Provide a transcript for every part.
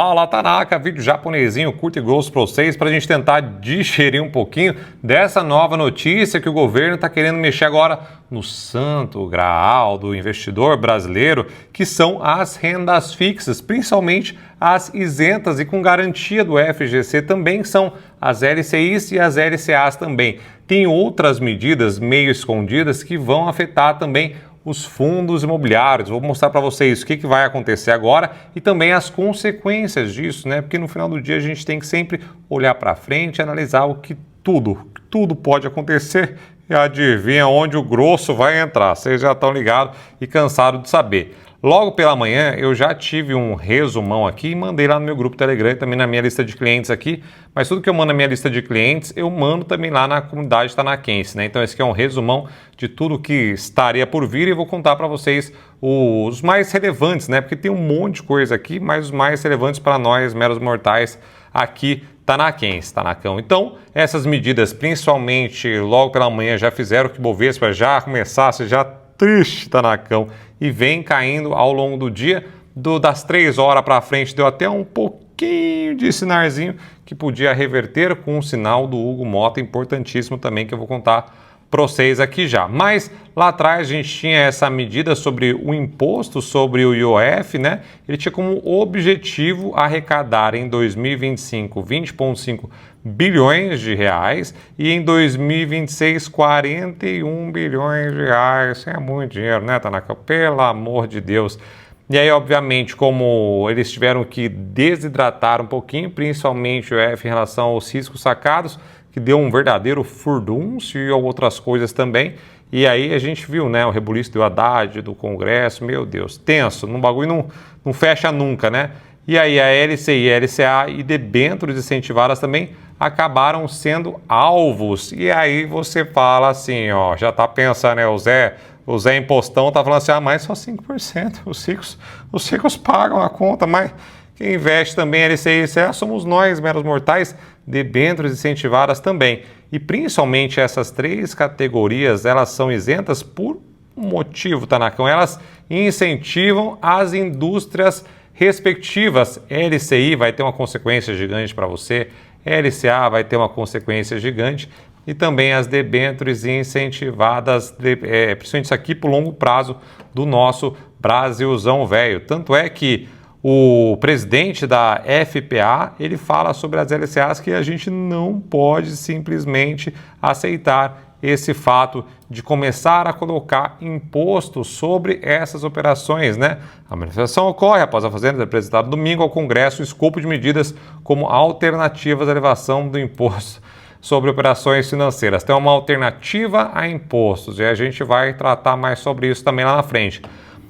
Fala Tanaka, vídeo japonesinho curto e grosso para vocês, para a gente tentar digerir um pouquinho dessa nova notícia que o governo está querendo mexer agora no santo graal do investidor brasileiro, que são as rendas fixas, principalmente as isentas e com garantia do FGC também, que são as LCIs e as LCAs também. Tem outras medidas meio escondidas que vão afetar também os fundos imobiliários. Vou mostrar para vocês o que vai acontecer agora e também as consequências disso, né? Porque no final do dia a gente tem que sempre olhar para frente e analisar o que tudo pode acontecer e adivinha onde o grosso vai entrar. Vocês já estão ligados e cansados de saber. Logo pela manhã eu já tive um resumão aqui e mandei lá no meu grupo Telegram e também na minha lista de clientes aqui, mas tudo que eu mando na minha lista de clientes eu mando também lá na comunidade Tanakense, né? Então esse aqui é um resumão de tudo que estaria por vir e vou contar para vocês os mais relevantes, né? Porque tem um monte de coisa aqui, mas os mais relevantes para nós, meros mortais, aqui Tanakense, Tanacão. Então, essas medidas, principalmente logo pela manhã, já fizeram que o Bovespa já começasse, já triste, Tanacão, e vem caindo ao longo do dia, das 3 horas para frente, deu até um pouquinho de sinarzinho que podia reverter com o sinal do Hugo Motta, importantíssimo também, que eu vou contar para vocês aqui já. Mas lá atrás a gente tinha essa medida sobre o imposto sobre o IOF, né? Ele tinha como objetivo arrecadar em 2025 20,5 bilhões de reais e em 2026 41 bilhões de reais. Isso é muito dinheiro, né, Tanaka? Pelo amor de Deus. E aí, obviamente, como eles tiveram que desidratar um pouquinho, principalmente o IOF em relação aos riscos sacados, que deu um verdadeiro furdúncio e outras coisas também. E aí a gente viu, né, o rebuliço do Haddad, do Congresso, meu Deus, tenso, um bagulho não fecha nunca, né? E aí a LCI, a LCA e debêntures incentivadas também acabaram sendo alvos. E aí você fala assim, ó, já tá pensando, né, o Zé Impostão tá falando assim, mas só 5%, os ricos pagam a conta, mas quem investe também LCI e LCA somos nós, meros mortais, debêntures incentivadas também. E principalmente essas 3 categorias, elas são isentas por um motivo, Tanacão. Elas incentivam as indústrias respectivas. LCI vai ter uma consequência gigante para você, LCA vai ter uma consequência gigante e também as debêntures incentivadas, principalmente isso aqui para o longo prazo do nosso Brasilzão velho. Tanto é que o presidente da FPA, ele fala sobre as LCAs que a gente não pode simplesmente aceitar esse fato de começar a colocar imposto sobre essas operações, né? A manifestação ocorre após a Fazenda ter apresentado domingo ao Congresso o escopo de medidas como alternativas à elevação do imposto sobre operações financeiras. Tem uma alternativa a impostos e a gente vai tratar mais sobre isso também lá na frente.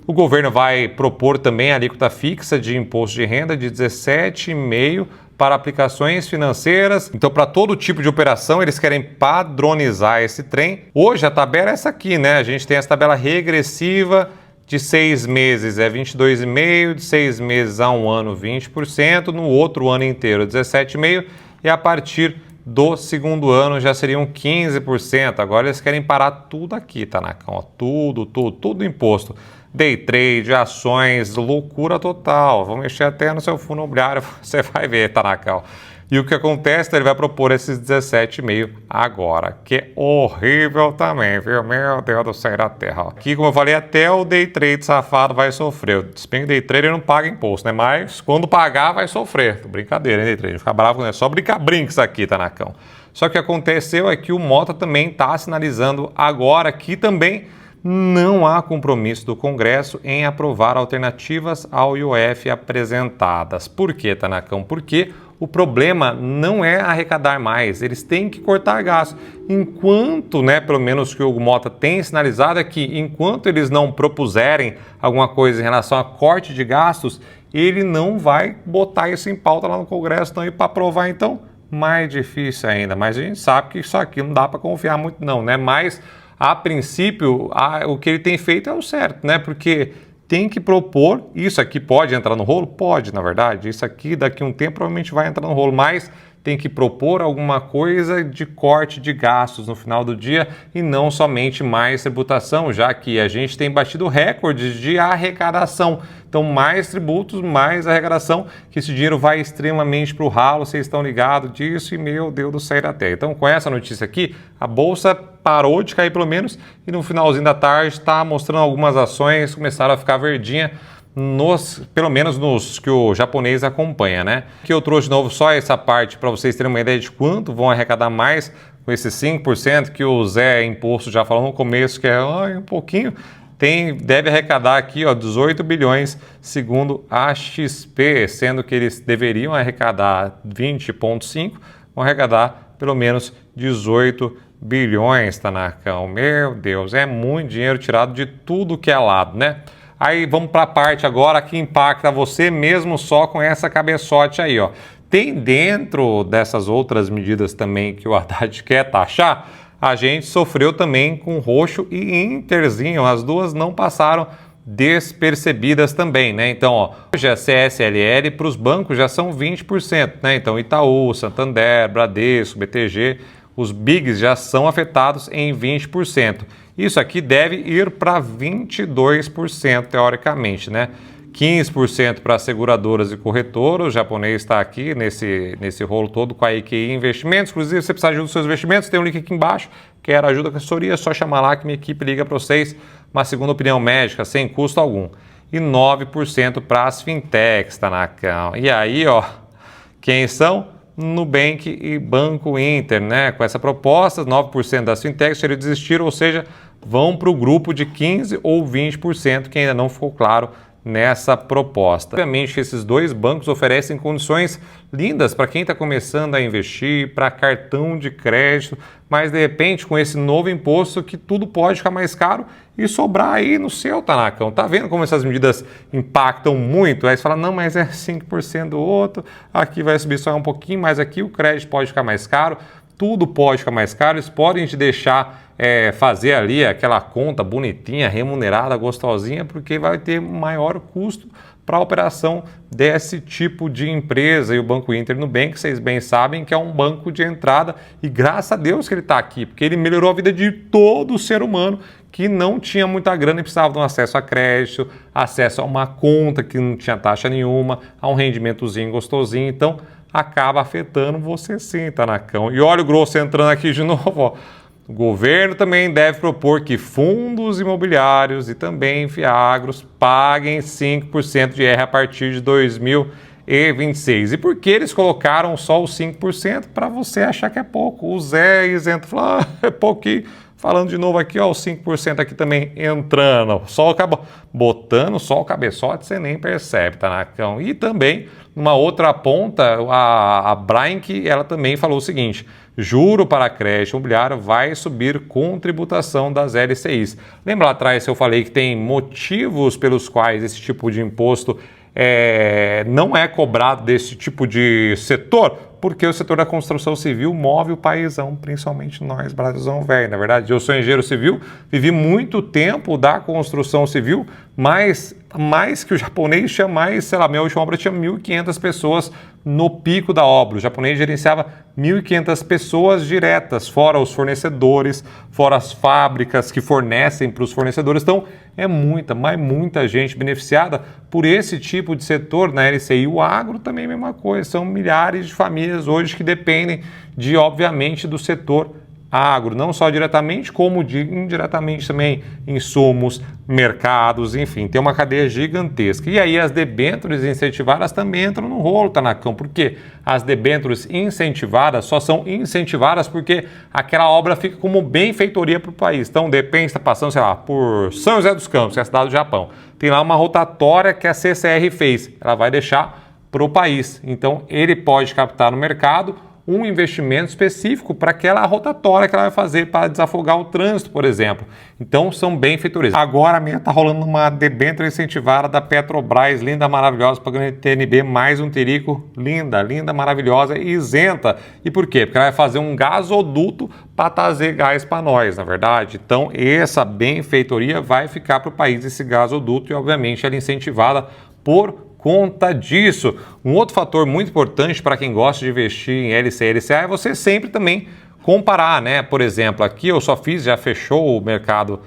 O governo vai propor também a alíquota fixa de imposto de renda de 17,5% para aplicações financeiras. Então, para todo tipo de operação, eles querem padronizar esse trem. Hoje, a tabela é essa aqui, né? A gente tem essa tabela regressiva de 6 meses, é 22,5%, de 6 meses a 1 ano, 20%, no outro ano inteiro, 17,5%, e a partir do segundo ano já seriam 15%. Agora eles querem parar tudo aqui, Tanacão, ó, tudo imposto. Day trade, ações, loucura total. Vão mexer até no seu fundo imobiliário, você vai ver, Tanacão. E o que acontece? Ele vai propor esses 17,5% agora, que é horrível também, viu? Meu Deus do céu da terra. Ó. Aqui, como eu falei, até o day trade safado vai sofrer. Se bem que day trader não paga imposto, né? Mas quando pagar, vai sofrer. Brincadeira, hein, day trader? Fica bravo, né? Só brinca aqui, Tanacão. Só que o que aconteceu é que o Motta também está sinalizando agora que também não há compromisso do Congresso em aprovar alternativas ao IOF apresentadas. Por quê, Tanacão? Porque o problema não é arrecadar mais, eles têm que cortar gastos. Enquanto, né, pelo menos que o Hugo Motta tem sinalizado é que enquanto eles não propuserem alguma coisa em relação a corte de gastos, ele não vai botar isso em pauta lá no Congresso, não, e para aprovar, então, mais difícil ainda. Mas a gente sabe que isso aqui não dá para confiar muito não, né? Mas a princípio, o que ele tem feito é o certo, né? Porque tem que propor, isso aqui pode entrar no rolo? Pode, na verdade. Isso aqui, daqui a um tempo, provavelmente vai entrar no rolo, mas tem que propor alguma coisa de corte de gastos no final do dia e não somente mais tributação, já que a gente tem batido recordes de arrecadação. Então, mais tributos, mais arrecadação, que esse dinheiro vai extremamente para o ralo, vocês estão ligados disso e, meu Deus do céu da terra. Então, com essa notícia aqui, a Bolsa parou de cair pelo menos e no finalzinho da tarde está mostrando algumas ações, começaram a ficar verdinha, pelo menos nos que o japonês acompanha, né? Que eu trouxe de novo só essa parte para vocês terem uma ideia de quanto vão arrecadar mais com esses 5% que o Zé Imposto já falou no começo, que é um pouquinho. Deve arrecadar aqui 18 bilhões, segundo a XP, sendo que eles deveriam arrecadar 20,5, vão arrecadar pelo menos 18 bilhões, Tanakão. Meu Deus, é muito dinheiro tirado de tudo que é lado, né? Aí vamos para a parte agora que impacta você mesmo só com essa cabeçote aí, ó. Tem dentro dessas outras medidas também que o Haddad quer taxar, a gente sofreu também com roxo e interzinho, as duas não passaram despercebidas também, né? Então, ó, hoje a CSLL para os bancos já são 20%, né? Então, Itaú, Santander, Bradesco, BTG, os bigs já são afetados em 20%. Isso aqui deve ir para 22%, teoricamente, né? 15% para seguradoras e corretoras. O japonês está aqui nesse rolo todo com a EQI Investimentos. Inclusive, se você precisar de ajuda dos seus investimentos, tem um link aqui embaixo. Quer ajuda com a assessoria, é só chamar lá que minha equipe liga para vocês. Uma segunda opinião médica, sem custo algum. E 9% para as fintechs, Tanakão. E aí, ó, quem são? Nubank e Banco Inter, né? Com essa proposta, 9% das fintechs teriam desistido, ou seja, vão para o grupo de 15% ou 20%, que ainda não ficou claro nessa proposta. Obviamente, esses dois bancos oferecem condições lindas para quem está começando a investir, para cartão de crédito, mas de repente, com esse novo imposto, que tudo pode ficar mais caro e sobrar aí no seu, Tanakão. Tá vendo como essas medidas impactam muito? Aí você fala, não, mas é 5% do outro, aqui vai subir só um pouquinho, mas aqui o crédito pode ficar mais caro. Tudo pode ficar mais caro, eles podem te deixar fazer ali aquela conta bonitinha, remunerada, gostosinha, porque vai ter maior custo para a operação desse tipo de empresa. E o Banco Inter e Nubank, vocês bem sabem que é um banco de entrada e graças a Deus que ele está aqui, porque ele melhorou a vida de todo ser humano que não tinha muita grana e precisava de um acesso a crédito, acesso a uma conta que não tinha taxa nenhuma, a um rendimentozinho gostosinho. Então, acaba afetando você sim, Tanakão. E olha o grosso entrando aqui de novo, ó. O governo também deve propor que fundos imobiliários e também fiagros paguem 5% de IR a partir de 2026. E por que eles colocaram só os 5%? Para você achar que é pouco. O Zé isento falou, é pouquinho. Falando de novo aqui, ó, os 5% aqui também entrando. Só acaba botando só o cabeçote, você nem percebe, Tanakão. E também, numa outra ponta, a Brinck, ela também falou o seguinte: juro para crédito imobiliário vai subir com tributação das LCIs. Lembra lá atrás que eu falei que tem motivos pelos quais esse tipo de imposto não é cobrado desse tipo de setor? Porque o setor da construção civil move o paizão, principalmente nós, Brasilzão velho. Na verdade, eu sou engenheiro civil, vivi muito tempo da construção civil, mas mais que o japonês tinha mais, sei lá, minha última obra tinha 1.500 pessoas no pico da obra. O japonês gerenciava 1.500 pessoas diretas, fora os fornecedores, fora as fábricas que fornecem para os fornecedores. Então, é muita, mas muita gente beneficiada por esse tipo de setor na LCI. O agro também é a mesma coisa, são milhares de famílias hoje que dependem obviamente, do setor agro, não só diretamente, como indiretamente também insumos, mercados, enfim, tem uma cadeia gigantesca. E aí as debêntures incentivadas também entram no rolo, Tanakão, porque as debêntures incentivadas só são incentivadas porque aquela obra fica como benfeitoria para o país. Então, depende, está passando, sei lá, por São José dos Campos, que é a cidade do Japão. Tem lá uma rotatória que a CCR fez, ela vai deixar para o país. Então, ele pode captar no mercado um investimento específico para aquela rotatória que ela vai fazer para desafogar o trânsito, por exemplo. Então, são benfeitorias. Agora, a minha está rolando uma debênture incentivada da Petrobras, linda, maravilhosa, pagando TNB, mais um terico, linda, linda, maravilhosa e isenta. E por quê? Porque ela vai fazer um gasoduto para trazer gás para nós, na verdade. Então, essa benfeitoria vai ficar para o país, esse gasoduto, e obviamente ela é incentivada por conta disso. Um outro fator muito importante para quem gosta de investir em LCI e LCA é você sempre também comparar, né? Por exemplo, aqui eu já fechou o mercado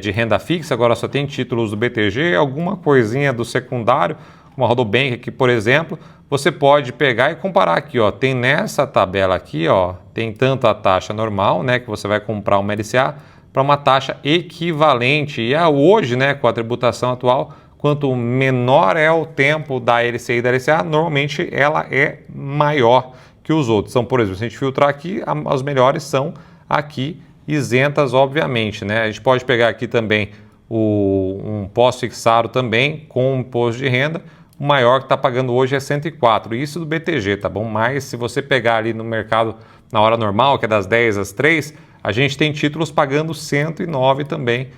de renda fixa, agora só tem títulos do BTG, alguma coisinha do secundário, uma Rodobank aqui, por exemplo, você pode pegar e comparar aqui, ó, tem nessa tabela aqui, ó, tem tanto a taxa normal, né, que você vai comprar uma LCA, para uma taxa equivalente, e hoje, né, com a tributação atual, quanto menor é o tempo da LCI e da LCA, normalmente ela é maior que os outros. Então, por exemplo, se a gente filtrar aqui, as melhores são aqui isentas, obviamente, né? A gente pode pegar aqui também um pós-fixado também com imposto de renda, o maior que está pagando hoje é 104, isso do BTG, tá bom? Mas se você pegar ali no mercado na hora normal, que é das 10 às 3, a gente tem títulos pagando 109 também,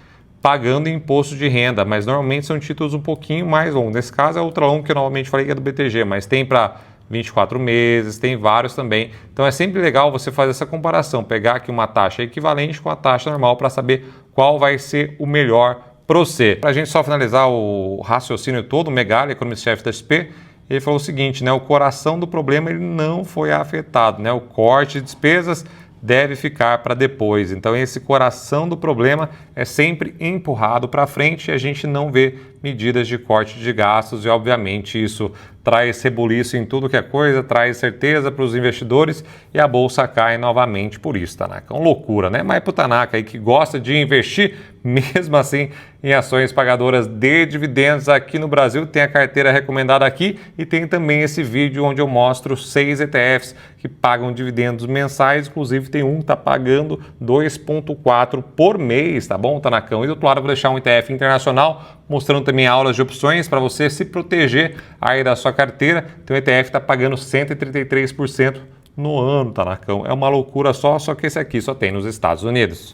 pagando imposto de renda, mas normalmente são títulos um pouquinho mais longos. Nesse caso é o ultra longo que eu novamente falei que é do BTG, mas tem para 24 meses, tem vários também. Então é sempre legal você fazer essa comparação, pegar aqui uma taxa equivalente com a taxa normal para saber qual vai ser o melhor para você. Para a gente só finalizar o raciocínio todo, o Megali, economista-chefe da XP, ele falou o seguinte, né, o coração do problema ele não foi afetado, né, o corte de despesas deve ficar para depois. Então esse coração do problema é sempre empurrado para frente e a gente não vê medidas de corte de gastos e obviamente isso traz rebuliço em tudo que é coisa, traz certeza para os investidores e a bolsa cai novamente por isso, Tanaka. É uma loucura, né? Mas para o Tanaka aí que gosta de investir, mesmo assim, em ações pagadoras de dividendos aqui no Brasil, tem a carteira recomendada aqui e tem também esse vídeo onde eu mostro 6 ETFs que pagam dividendos mensais, inclusive tem um que está pagando 2,4 por mês, tá bom, Tanakão? E do outro lado eu vou deixar um ETF internacional mostrando também aulas de opções para você se proteger aí da sua carteira. Então o ETF está pagando 133% no ano, Tanakão. É uma loucura só que esse aqui só tem nos Estados Unidos.